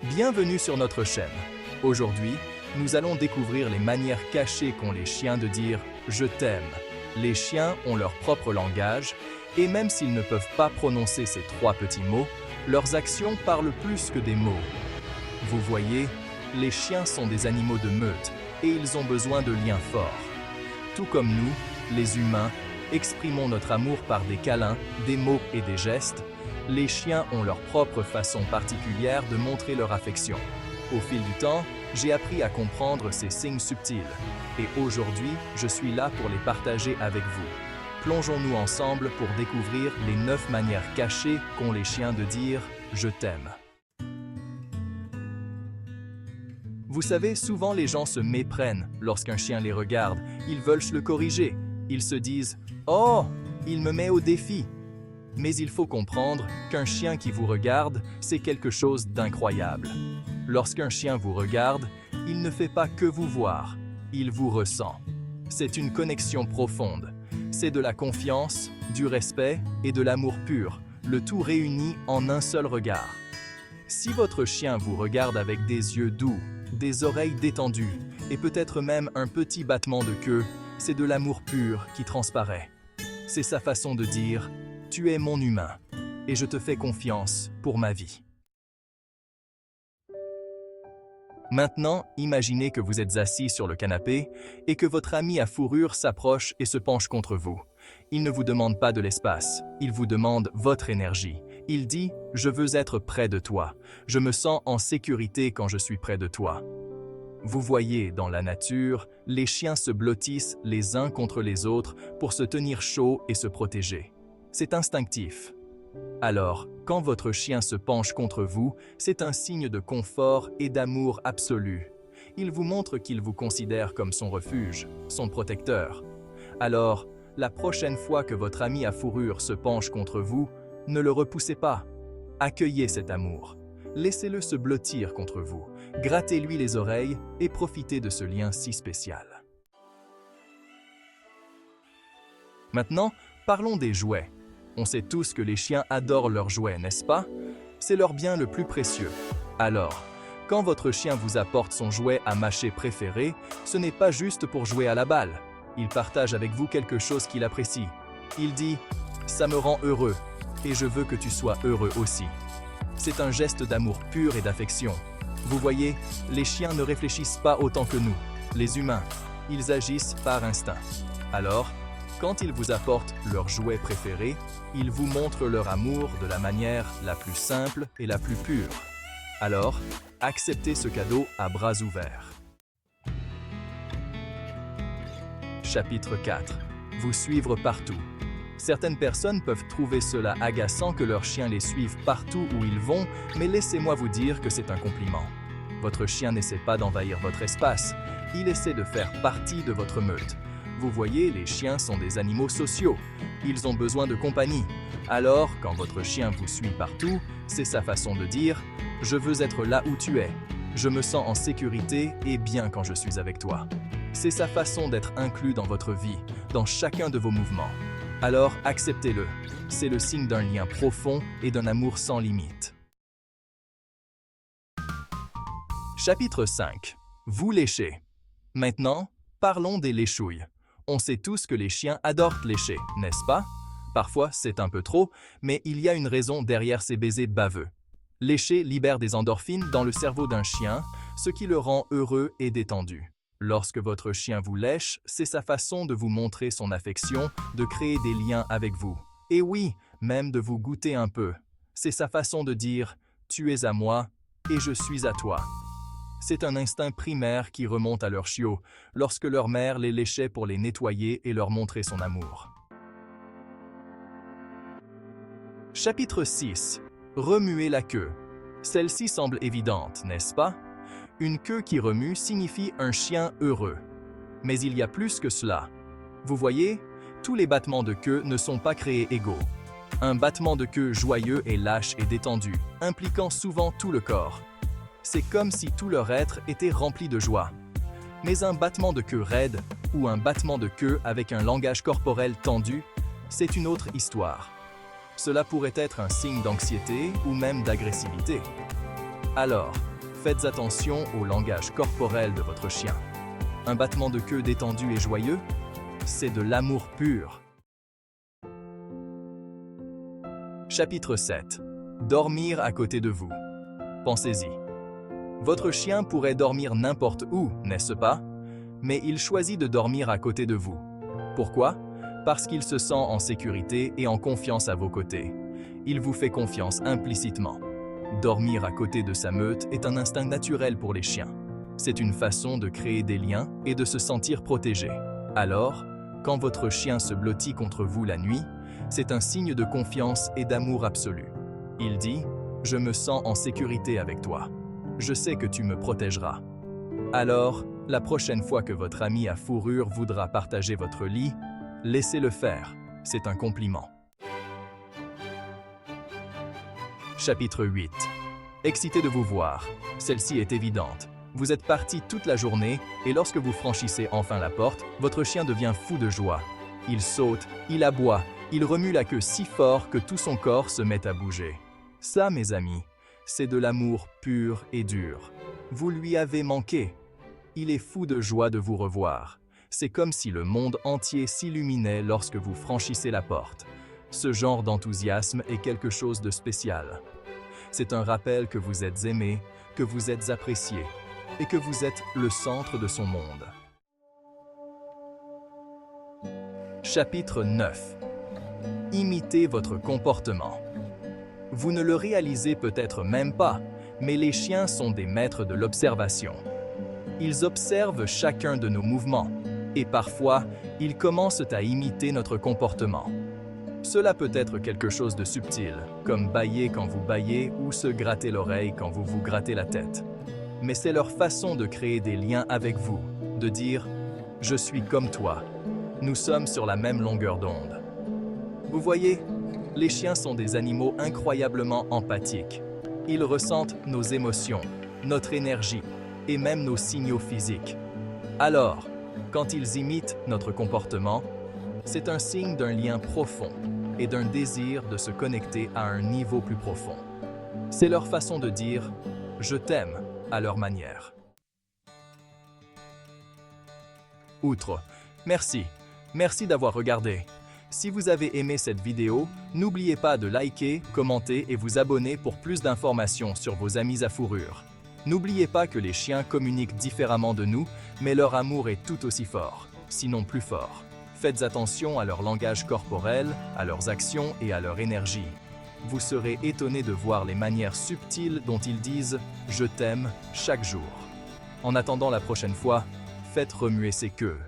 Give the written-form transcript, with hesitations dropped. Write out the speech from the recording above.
Bienvenue sur notre chaîne. Aujourd'hui, nous allons découvrir les manières cachées qu'ont les chiens de dire « je t'aime ». Les chiens ont leur propre langage et même s'ils ne peuvent pas prononcer ces trois petits mots, leurs actions parlent plus que des mots. Vous voyez, les chiens sont des animaux de meute et ils ont besoin de liens forts. Tout comme nous, les humains, exprimons notre amour par des câlins, des mots et des gestes, les chiens ont leur propre façon particulière de montrer leur affection. Au fil du temps, j'ai appris à comprendre ces signes subtils. Et aujourd'hui, je suis là pour les partager avec vous. Plongeons-nous ensemble pour découvrir les 9 manières cachées qu'ont les chiens de dire « je t'aime ». Vous savez, souvent les gens se méprennent lorsqu'un chien les regarde. Ils veulent le corriger. Ils se disent « oh, il me met au défi ». Mais il faut comprendre qu'un chien qui vous regarde, c'est quelque chose d'incroyable. Lorsqu'un chien vous regarde, il ne fait pas que vous voir, il vous ressent. C'est une connexion profonde. C'est de la confiance, du respect et de l'amour pur, le tout réuni en un seul regard. Si votre chien vous regarde avec des yeux doux, des oreilles détendues et peut-être même un petit battement de queue, c'est de l'amour pur qui transparaît. C'est sa façon de dire « tu es mon humain et je te fais confiance pour ma vie ». Maintenant, imaginez que vous êtes assis sur le canapé et que votre ami à fourrure s'approche et se penche contre vous. Il ne vous demande pas de l'espace, il vous demande votre énergie. Il dit « je veux être près de toi, je me sens en sécurité quand je suis près de toi ». Vous voyez, dans la nature, les chiens se blottissent les uns contre les autres pour se tenir chaud et se protéger. C'est instinctif. Alors, quand votre chien se penche contre vous, c'est un signe de confort et d'amour absolu. Il vous montre qu'il vous considère comme son refuge, son protecteur. Alors, la prochaine fois que votre ami à fourrure se penche contre vous, ne le repoussez pas. Accueillez cet amour. Laissez-le se blottir contre vous. Grattez-lui les oreilles et profitez de ce lien si spécial. Maintenant, parlons des jouets. On sait tous que les chiens adorent leurs jouets, n'est-ce pas? C'est leur bien le plus précieux. Alors, quand votre chien vous apporte son jouet à mâcher préféré, ce n'est pas juste pour jouer à la balle. Il partage avec vous quelque chose qu'il apprécie. Il dit « ça me rend heureux et je veux que tu sois heureux aussi ». C'est un geste d'amour pur et d'affection. Vous voyez, les chiens ne réfléchissent pas autant que nous, les humains. Ils agissent par instinct. Alors, quand ils vous apportent leur jouet préféré, ils vous montrent leur amour de la manière la plus simple et la plus pure. Alors, acceptez ce cadeau à bras ouverts. Chapitre 4. Vous suivre partout. Certaines personnes peuvent trouver cela agaçant que leurs chiens les suivent partout où ils vont, mais laissez-moi vous dire que c'est un compliment. Votre chien n'essaie pas d'envahir votre espace, il essaie de faire partie de votre meute. Vous voyez, les chiens sont des animaux sociaux. Ils ont besoin de compagnie. Alors, quand votre chien vous suit partout, c'est sa façon de dire « je veux être là où tu es. Je me sens en sécurité et bien quand je suis avec toi ». C'est sa façon d'être inclus dans votre vie, dans chacun de vos mouvements. Alors, acceptez-le. C'est le signe d'un lien profond et d'un amour sans limite. Chapitre 5. Vous léchez. Maintenant, parlons des léchouilles. On sait tous que les chiens adorent lécher, n'est-ce pas? Parfois, c'est un peu trop, mais il y a une raison derrière ces baisers baveux. Lécher libère des endorphines dans le cerveau d'un chien, ce qui le rend heureux et détendu. Lorsque votre chien vous lèche, c'est sa façon de vous montrer son affection, de créer des liens avec vous. Et oui, même de vous goûter un peu. C'est sa façon de dire « tu es à moi et je suis à toi ». C'est un instinct primaire qui remonte à leurs chiots, lorsque leur mère les léchait pour les nettoyer et leur montrer son amour. Chapitre 6. Remuer la queue. Celle-ci semble évidente, n'est-ce pas? Une queue qui remue signifie un chien heureux. Mais il y a plus que cela. Vous voyez, tous les battements de queue ne sont pas créés égaux. Un battement de queue joyeux est lâche et détendu, impliquant souvent tout le corps. C'est comme si tout leur être était rempli de joie. Mais un battement de queue raide ou un battement de queue avec un langage corporel tendu, c'est une autre histoire. Cela pourrait être un signe d'anxiété ou même d'agressivité. Alors, Faites attention au langage corporel de votre chien. Un battement de queue détendu et joyeux, c'est de l'amour pur. Chapitre 7. Dormir à côté de vous. Pensez-y. Votre chien pourrait dormir n'importe où, n'est-ce pas? Mais il choisit de dormir à côté de vous. Pourquoi? Parce qu'il se sent en sécurité et en confiance à vos côtés. Il vous fait confiance implicitement. Dormir à côté de sa meute est un instinct naturel pour les chiens. C'est une façon de créer des liens et de se sentir protégé. Alors, quand votre chien se blottit contre vous la nuit, c'est un signe de confiance et d'amour absolu. Il dit « Je me sens en sécurité avec toi. Je sais que tu me protégeras. » Alors, la prochaine fois que votre ami à fourrure voudra partager votre lit, laissez-le faire. C'est un compliment. Chapitre 8. Excité de vous voir. Celle-ci est évidente. Vous êtes parti toute la journée et lorsque vous franchissez enfin la porte, votre chien devient fou de joie. Il saute, il aboie, il remue la queue si fort que tout son corps se met à bouger. Ça, mes amis, c'est de l'amour pur et dur. Vous lui avez manqué. Il est fou de joie de vous revoir. C'est comme si le monde entier s'illuminait lorsque vous franchissez la porte. Ce genre d'enthousiasme est quelque chose de spécial. C'est un rappel que vous êtes aimé, que vous êtes apprécié et que vous êtes le centre de son monde. Chapitre 9. Imitez votre comportement. Vous ne le réalisez peut-être même pas, mais les chiens sont des maîtres de l'observation. Ils observent chacun de nos mouvements et parfois, ils commencent à imiter notre comportement. Cela peut être quelque chose de subtil, comme bâiller quand vous bâillez ou se gratter l'oreille quand vous vous grattez la tête. Mais c'est leur façon de créer des liens avec vous, de dire « Je suis comme toi, nous sommes sur la même longueur d'onde ». Vous voyez, les chiens sont des animaux incroyablement empathiques. Ils ressentent nos émotions, notre énergie et même nos signaux physiques. Alors, quand ils imitent notre comportement, c'est un signe d'un lien profond et d'un désir de se connecter à un niveau plus profond. C'est leur façon de dire « je t'aime » à leur manière. Outre, merci d'avoir regardé. Si vous avez aimé cette vidéo, n'oubliez pas de liker, commenter et vous abonner pour plus d'informations sur vos amis à fourrure. N'oubliez pas que les chiens communiquent différemment de nous, mais leur amour est tout aussi fort, sinon plus fort. Faites attention à leur langage corporel, à leurs actions et à leur énergie. Vous serez étonné de voir les manières subtiles dont ils disent « je t'aime » chaque jour. En attendant la prochaine fois, faites remuer ces queues.